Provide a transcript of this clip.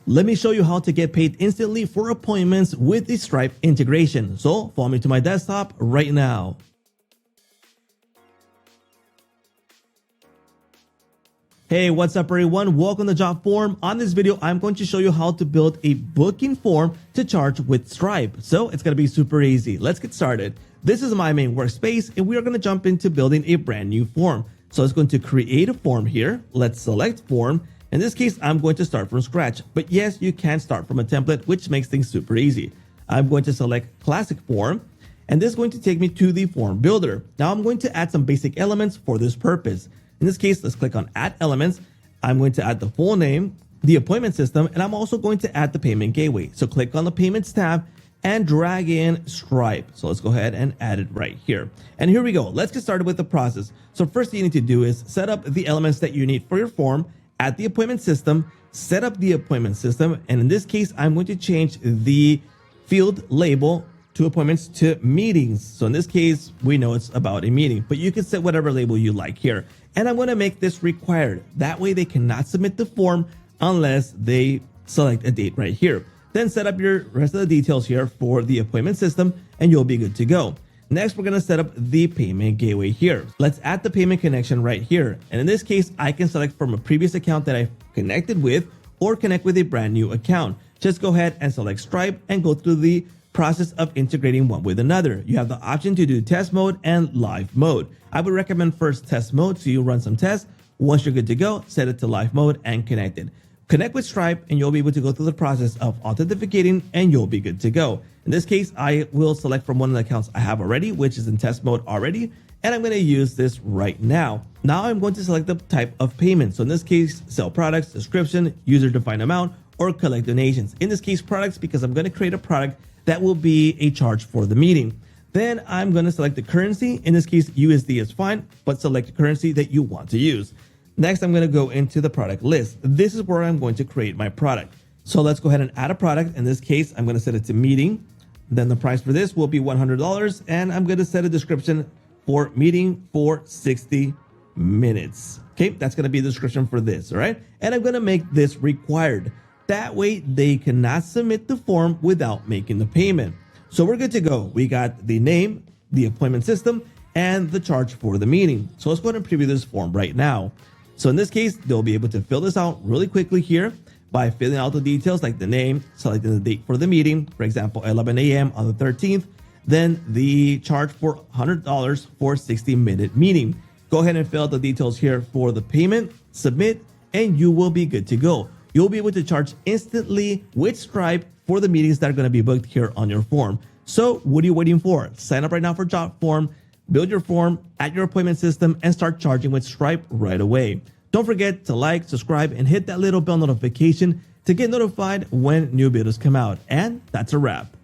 Let me show you how to get paid instantly for appointments with the Stripe integration. So follow me to my desktop right now. Hey, what's up everyone? Welcome to Jotform. On this video, I'm going to show you how to build a booking form to charge with Stripe. So it's going to be super easy. Let's get started. This is my main workspace and we are going to jump into building a brand new form. So it's going to create a form here. Let's select form. In this case, I'm going to start from scratch, but yes, you can start from a template, which makes things super easy. I'm going to select classic form, and this is going to take me to the form builder. Now I'm going to add some basic elements for this purpose. In this case, let's click on add elements. I'm going to add the full name, the appointment system, and I'm also going to add the payment gateway. So click on the payments tab and drag in Stripe. So let's go ahead and add it right here. And here we go. Let's get started with the process. So first thing you need to do is set up the elements that you need for your form. Add the appointment system, set up the appointment system, and in this case, I'm going to change the field label to appointments to meetings. So in this case, we know it's about a meeting, but you can set whatever label you like here. And I'm going to make this required. That way they cannot submit the form unless they select a date right here. Then set up your rest of the details here for the appointment system and you'll be good to go. Next, we're going to set up the payment gateway here. Let's add the payment connection right here. And in this case, I can select from a previous account that I connected with or connect with a brand new account. Just go ahead and select Stripe and go through the process of integrating one with another. You have the option to do test mode and live mode. I would recommend first test mode so you run some tests. Once you're good to go, set it to live mode and connect it. Connect with Stripe and you'll be able to go through the process of authenticating and you'll be good to go. In this case, I will select from one of the accounts I have already, which is in test mode already, and I'm going to use this right now. Now I'm going to select the type of payment. So in this case, sell products, description, user defined amount, or collect donations. In this case, products, because I'm going to create a product that will be a charge for the meeting. Then I'm going to select the currency. In this case, USD is fine, but select the currency that you want to use. Next, I'm going to go into the product list. This is where I'm going to create my product. So let's go ahead and add a product. In this case, I'm going to set it to meeting. Then the price for this will be $100. And I'm going to set a description for meeting for 60 minutes. Okay, that's going to be the description for this. All right. And I'm going to make this required. That way they cannot submit the form without making the payment. So we're good to go. We got the name, the appointment system, and the charge for the meeting. So let's go ahead and preview this form right now. So in this case, they'll be able to fill this out really quickly here by filling out the details like the name, selecting the date for the meeting, for example, 11 a.m. on the 13th, then the charge for $100 for 60-minute meeting. Go ahead and fill out the details here for the payment, submit, and you will be good to go. You'll be able to charge instantly with Stripe for the meetings that are going to be booked here on your form. So what are you waiting for? Sign up right now for Jotform, build your form, add your appointment system, and start charging with Stripe right away. Don't forget to like, subscribe, and hit that little bell notification to get notified when new videos come out. And that's a wrap.